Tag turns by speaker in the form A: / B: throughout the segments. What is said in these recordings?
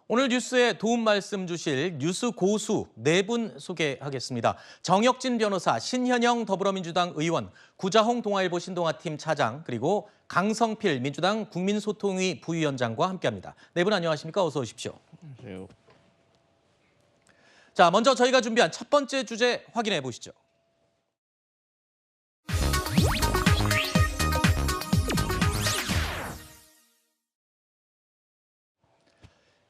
A: 오늘 뉴스에 도움 말씀 주실 뉴스 고수 네 분 소개하겠습니다. 정혁진 변호사, 신현영 더불어민주당 의원, 구자홍 동아일보 신동아팀 차장, 그리고 강성필 민주당 국민소통위 부위원장과 함께합니다. 네 분 안녕하십니까? 어서 오십시오.
B: 안녕하세요.
A: 자, 먼저 저희가 준비한 첫 번째 주제 확인해 보시죠.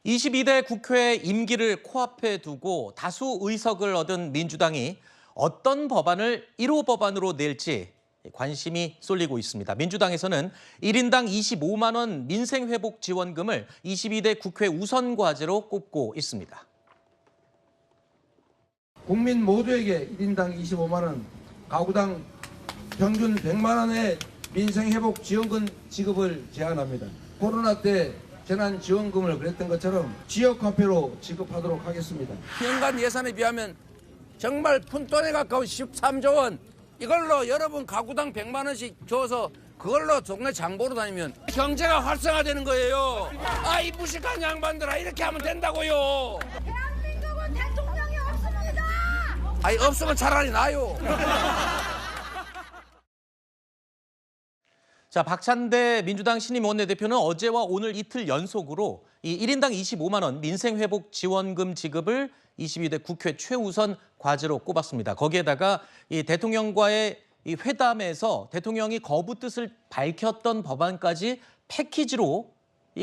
A: 22대 국회 임기를 코앞에 두고 다수 의석을 얻은 민주당이 어떤 법안을 1호 법안으로 낼지 관심이 쏠리고 있습니다. 민주당에서는 1인당 25만 원 민생회복지원금을 22대 국회 우선 과제로 꼽고 있습니다.
C: 국민 모두에게 1인당 25만 원, 가구당 평균 100만 원의 민생회복지원금 지급을 제안합니다. 코로나 때 재난지원금을 그랬던 것처럼 지역화폐로 지급하도록 하겠습니다.
D: 연간 예산에 비하면 정말 푼돈에 가까운 13조 원, 이걸로 여러분 가구당 100만 원씩 줘서 그걸로 동네 장 보러 다니면 경제가 활성화되는 거예요. 이 무식한 양반들아, 이렇게 하면 된다고요.
E: 대한민국은 대통령이 없습니다.
D: 없으면 차라리 나요.
A: 자, 박찬대 민주당 신임 원내대표는 어제와 오늘 이틀 연속으로 이 1인당 25만 원 민생회복지원금 지급을 22대 국회 최우선 과제로 꼽았습니다. 거기에다가 이 대통령과의 이 회담에서 대통령이 거부 뜻을 밝혔던 법안까지 패키지로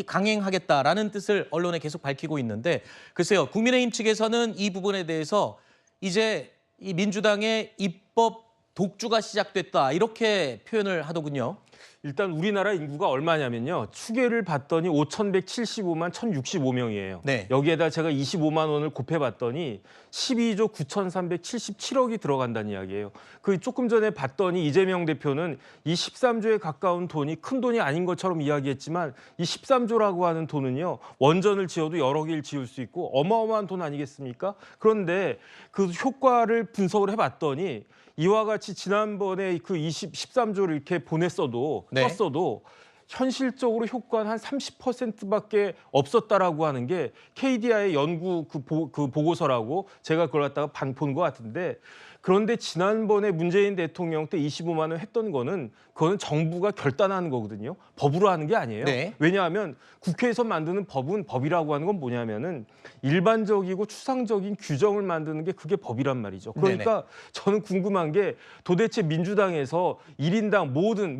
A: 강행하겠다라는 뜻을 언론에 계속 밝히고 있는데, 글쎄요, 국민의힘 측에서는 이 부분에 대해서 이제 이 민주당의 입법 독주가 시작됐다, 이렇게 표현을 하더군요.
B: 일단 우리나라 인구가 얼마냐면요. 추계를 봤더니 5,175만 1,065명이에요.
A: 네.
B: 여기에다 제가 25만 원을 곱해봤더니 12조 9,377억이 들어간다는 이야기예요. 그 조금 전에 봤더니 이재명 대표는 이 13조에 가까운 돈이 큰 돈이 아닌 것처럼 이야기했지만, 이 13조라고 하는 돈은요, 원전을 지어도 여러 개를 지을 수 있고 어마어마한 돈 아니겠습니까? 그런데 그 효과를 분석을 해봤더니 이와 같이 지난번에 그 13조를 이렇게 보냈어도,
A: 네.
B: 썼어도 현실적으로 효과는 한 30%밖에 없었다라고 하는 게 KDI의 연구 그 보고서라고 제가 그걸 갖다가 본 것 같은데, 그런데 지난번에 문재인 대통령 때 25만 원 했던 거는 그거는 정부가 결단하는 거거든요. 법으로 하는 게 아니에요.
A: 네.
B: 왜냐하면 국회에서 만드는 법은, 법이라고 하는 건 뭐냐면은 일반적이고 추상적인 규정을 만드는 게 그게 법이란 말이죠. 그러니까 저는 궁금한 게 도대체 민주당에서 1인당 모든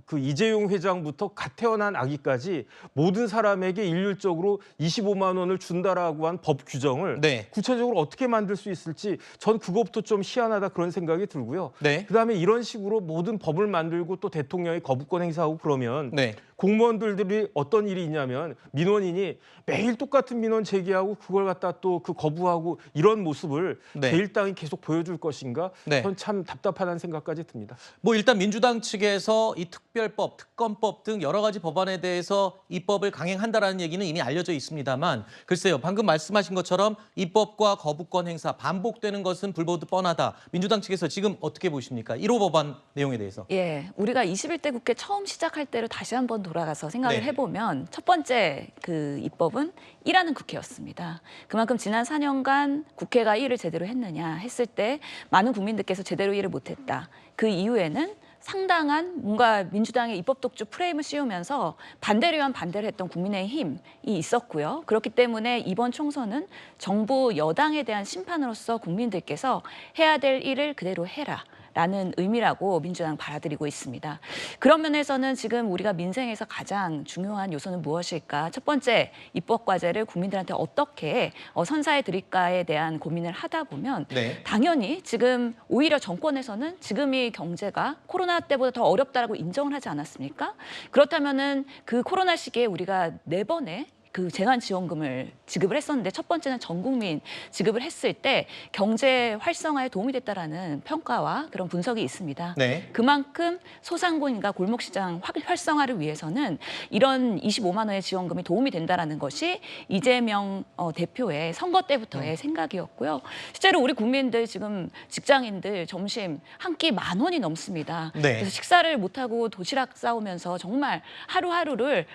B: 그 이재용 회장부터 갓 태어난 아기까지 모든 사람에게 일률적으로 25만 원을 준다라고 한 법 규정을
A: 네.
B: 구체적으로 어떻게 만들 수 있을지 전 그것부터 좀 희한하다, 그런 생각이 들고요.
A: 네.
B: 그다음에 이런 식으로 모든 법을 만들고 또 대통령이 거부권 행사하고 그러면
A: 네.
B: 공무원들이 어떤 일이 있냐면, 민원인이 매일 똑같은 민원 제기하고 그걸 갖다 또 그 거부하고 이런 모습을
A: 네.
B: 제1당이 계속 보여줄 것인가?
A: 네.
B: 전 참 답답하다는 생각까지 듭니다.
A: 뭐 일단 민주당 측에서 이 특별법, 특검법 등 여러 가지 법안에 대해서 입법을 강행한다라는 얘기는 이미 알려져 있습니다만, 글쎄요, 방금 말씀하신 것처럼 입법과 거부권 행사 반복되는 것은 불보듯 뻔하다. 민주당 측에서 지금 어떻게 보십니까? 1호 법안 내용에 대해서.
F: 예, 우리가 21대 국회 처음 시작할 때로 다시 한번 돌아가서 생각을
A: 네.
F: 해보면 첫 번째 그 입법은 일하는 국회였습니다. 그만큼 지난 4년간 국회가 일을 제대로 했느냐 했을 때 많은 국민들께서 제대로 일을 못했다. 그 이후에는 상당한 뭔가 민주당의 입법 독주 프레임을 씌우면서 반대를 위한 반대를 했던 국민의힘이 있었고요. 그렇기 때문에 이번 총선은 정부 여당에 대한 심판으로서 국민들께서 해야 될 일을 그대로 해라 라는 의미라고 민주당 받아들이고 있습니다. 그런 면에서는 지금 우리가 민생에서 가장 중요한 요소는 무엇일까? 첫 번째, 입법 과제를 국민들한테 어떻게 선사해 드릴까에 대한 고민을 하다 보면
A: 네.
F: 당연히 지금 오히려 정권에서는 지금이 경제가 코로나 때보다 더 어렵다라고 인정을 하지 않았습니까? 그렇다면은 그 코로나 시기에 우리가 4번의 그 재난지원금을 지급을 했었는데, 첫 번째는 전 국민 지급을 했을 때 경제 활성화에 도움이 됐다라는 평가와 그런 분석이 있습니다.
A: 네.
F: 그만큼 소상공인과 골목시장 활성화를 위해서는 이런 25만 원의 지원금이 도움이 된다라는 것이 이재명 대표의 선거 때부터의 생각이었고요. 실제로 우리 국민들, 지금 직장인들 점심 한 끼 10,000원이 넘습니다.
A: 네.
F: 그래서 식사를 못하고 도시락 싸오면서 정말 하루하루를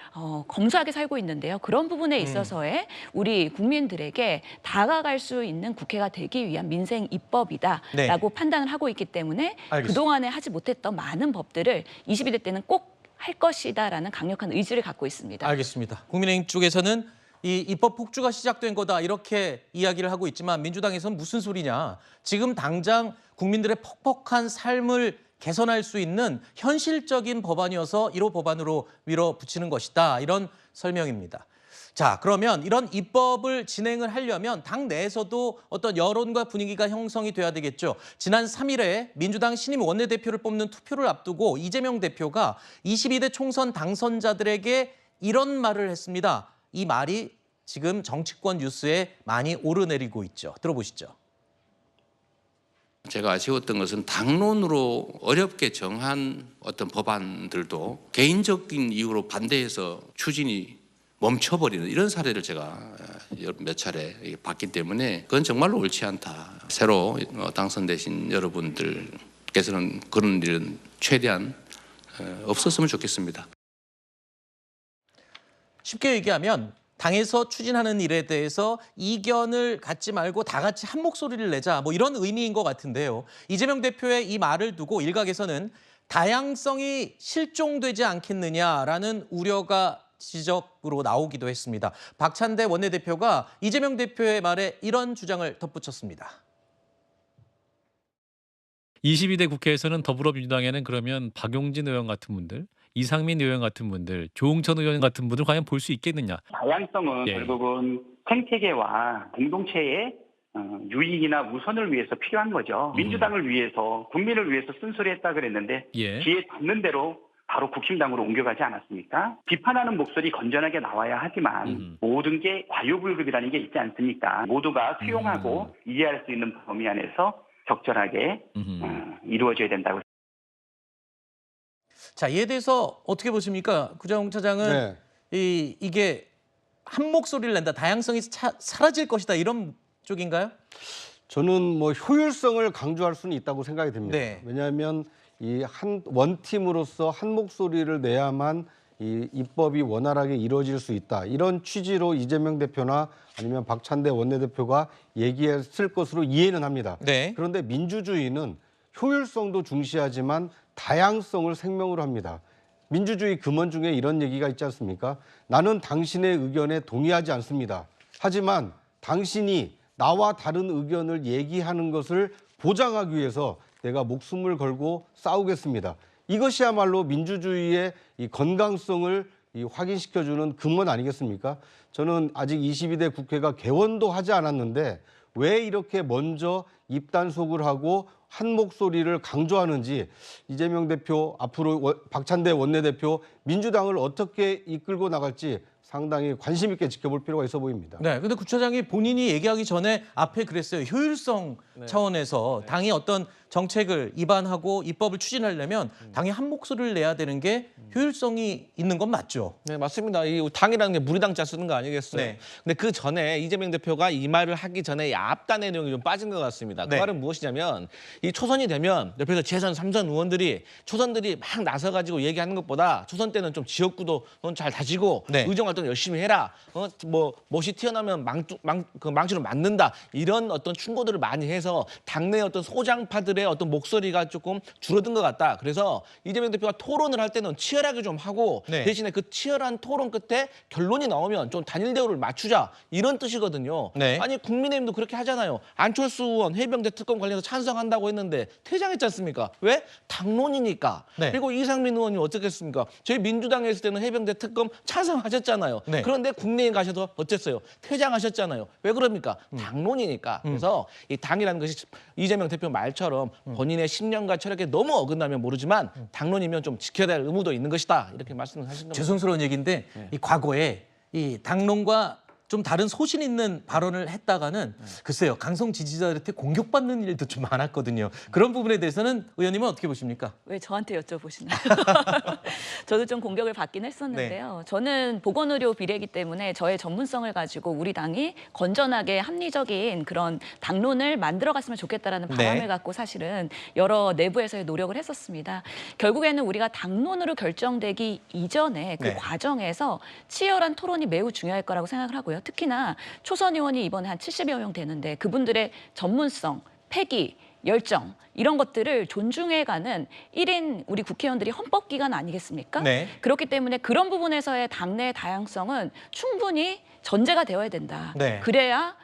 F: 검소하게 살고 있는데요. 그런 이런 부분에 있어서의 우리 국민들에게 다가갈 수 있는 국회가 되기 위한 민생 입법이다라고
A: 네.
F: 판단을 하고 있기 때문에
A: 알겠습니다.
F: 그동안에 하지 못했던 많은 법들을 22대 때는 꼭 할 것이다라는 강력한 의지를 갖고 있습니다.
A: 알겠습니다. 국민의힘 쪽에서는 이 입법 폭주가 시작된 거다 이렇게 이야기를 하고 있지만 민주당에서는 무슨 소리냐. 지금 당장 국민들의 퍽퍽한 삶을 개선할 수 있는 현실적인 법안이어서 1호 법안으로 밀어붙이는 것이다. 이런 설명입니다. 자, 그러면 이런 입법을 진행을 하려면 당 내에서도 어떤 여론과 분위기가 형성이 돼야 되겠죠. 지난 3일에 민주당 신임 원내대표를 뽑는 투표를 앞두고 이재명 대표가 22대 총선 당선자들에게 이런 말을 했습니다. 이 말이 지금 정치권 뉴스에 많이 오르내리고 있죠. 들어보시죠.
D: 제가 아쉬웠던 것은 당론으로 어렵게 정한 어떤 법안들도 개인적인 이유로 반대해서 추진이 멈춰버리는 이런 사례를 제가 몇 차례 봤기 때문에 그건 정말로 옳지 않다. 새로 당선되신 여러분들께서는 그런 일은 최대한 없었으면 좋겠습니다.
A: 쉽게 얘기하면 당에서 추진하는 일에 대해서 이견을 갖지 말고 다 같이 한 목소리를 내자 뭐 이런 의미인 것 같은데요. 이재명 대표의 이 말을 두고 일각에서는 다양성이 실종되지 않겠느냐라는 우려가 지적으로 나오기도 했습니다. 박찬대 원내대표가 이재명 대표의 말에 이런 주장을 덧붙였습니다.
G: 22대 국회에서는 더불어민주당에는 그러면 박용진 의원 같은 분들, 이상민 의원 같은 분들, 조응천 의원 같은 분들 과연 볼 수 있겠느냐.
H: 다양성은
G: 예.
H: 결국은 생태계와 공동체의 유익이나 우선을 위해서 필요한 거죠. 민주당을 위해서, 국민을 위해서 쓴소리했다 그랬는데
G: 예.
H: 귀에 닿는 대로 바로 국힘당으로 옮겨가지 않았습니까? 비판하는 목소리 건전하게 나와야 하지만 모든 게 과유불급이라는 게 있지 않습니까? 모두가 수용하고 이해할 수 있는 범위 안에서 적절하게 이루어져야 된다고.
A: 자, 이에 대해서 어떻게 보십니까? 구자웅 차장은 이게 한 목소리를 낸다, 다양성이 사라질 것이다 이런 쪽인가요?
I: 저는 뭐 효율성을 강조할 수는 있다고 생각이 듭니다.
A: 네.
I: 왜냐하면 이 한 원팀으로서 한 목소리를 내야만 이 입법이 원활하게 이루어질 수 있다. 이런 취지로 이재명 대표나 아니면 박찬대 원내대표가 얘기했을 것으로 이해는 합니다.
A: 네.
I: 그런데 민주주의는 효율성도 중시하지만 다양성을 생명으로 합니다. 민주주의 금원 중에 이런 얘기가 있지 않습니까? 나는 당신의 의견에 동의하지 않습니다. 하지만 당신이 나와 다른 의견을 얘기하는 것을 보장하기 위해서 내가 목숨을 걸고 싸우겠습니다. 이것이야말로 민주주의의 이 건강성을 확인시켜주는 근원 아니겠습니까? 저는 아직 22대 국회가 개원도 하지 않았는데 왜 이렇게 먼저 입단속을 하고 한 목소리를 강조하는지 이재명 대표, 앞으로 박찬대 원내대표, 민주당을 어떻게 이끌고 나갈지 상당히 관심 있게 지켜볼 필요가 있어 보입니다.
A: 네, 근데 구 차장이 본인이 얘기하기 전에 앞에 그랬어요. 효율성 차원에서 당이 어떤 정책을 입안하고 입법을 추진하려면 당이 한 목소리를 내야 되는 게 효율성이 있는 건 맞죠?
J: 네, 맞습니다. 이 당이라는 게 무리당자 쓰는 거 아니겠어요?
A: 네.
J: 근데 그 전에 이재명 대표가 이 말을 하기 전에 이 앞단의 내용이 좀 빠진 것 같습니다. 그
A: 네.
J: 말은 무엇이냐면 이 초선이 되면 옆에서 재선, 삼선 의원들이 초선들이 막 나서가지고 얘기하는 것보다 초선 때는 좀 지역구도 잘 다지고
A: 네.
J: 의정활동 열심히 해라. 뭐 못이 튀어나오면 망치로 맞는다. 이런 어떤 충고들을 많이 해서 당내 어떤 소장파들의 어떤 목소리가 조금 줄어든 것 같다. 그래서 이재명 대표가 토론을 할 때는 치열하게 좀 하고
A: 네.
J: 대신에 그 치열한 토론 끝에 결론이 나오면 좀 단일 대우를 맞추자 이런 뜻이거든요.
A: 네.
J: 아니 국민의힘도 그렇게 하잖아요. 안철수 의원 해병대 특검 관련해서 찬성한다고 했는데 퇴장했지 않습니까? 왜? 당론이니까.
A: 네.
J: 그리고 이상민 의원이 어떻겠습니까? 저희 민주당에 있을 때는 해병대 특검 찬성하셨잖아요.
A: 네.
J: 그런데 국내에 가셔서 어쨌어요? 퇴장하셨잖아요. 왜 그럽니까? 당론이니까. 그래서 이 당이라는 것이 이재명 대표 말처럼 본인의 신념과 철학에 너무 어긋나면 모르지만 당론이면 좀 지켜야 될 의무도 있는 것이다. 이렇게 말씀하신 겁니다.
A: 죄송스러운 얘기인데 이 과거에 이 당론과 좀 다른 소신 있는 발언을 했다가는 글쎄요, 강성 지지자들한테 공격받는 일도 좀 많았거든요. 그런 부분에 대해서는 의원님은 어떻게 보십니까?
F: 왜 저한테 여쭤보시나요? 저도 좀 공격을 받긴 했었는데요. 저는 보건의료 비례이기 때문에 저의 전문성을 가지고 우리 당이 건전하게 합리적인 그런 당론을 만들어갔으면 좋겠다라는 바람을 갖고 사실은 여러 내부에서의 노력을 했었습니다. 결국에는 우리가 당론으로 결정되기 이전에 그 과정에서 치열한 토론이 매우 중요할 거라고 생각을 하고요. 특히나 초선 의원이 이번에 한 70여 명 되는데 그분들의 전문성, 패기, 열정 이런 것들을 존중해가는 1인 우리 국회의원들이 헌법기관 아니겠습니까? 그렇기 때문에 그런 부분에서의 당내의 다양성은 충분히 전제가 되어야 된다. 그래야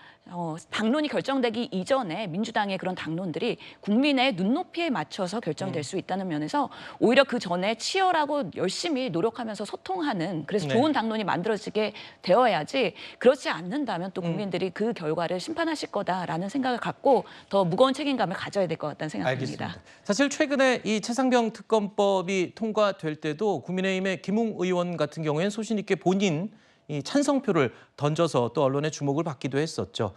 F: 당론이 결정되기 이전에 민주당의 그런 당론들이 국민의 눈높이에 맞춰서 결정될 수 있다는 면에서 오히려 그 전에 치열하고 열심히 노력하면서 소통하는 그래서 좋은 당론이 만들어지게 되어야지 그렇지 않는다면 또 국민들이 그 결과를 심판하실 거다라는 생각을 갖고 더 무거운 책임감을 가져야 될 것 같다는 생각입니다.
A: 알겠습니다. 사실 최근에 이 최상병 특검법이 통과될 때도 국민의힘의 김웅 의원 같은 경우에는 소신 있게 본인 이 찬성표를 던져서 또 언론의 주목을 받기도 했었죠.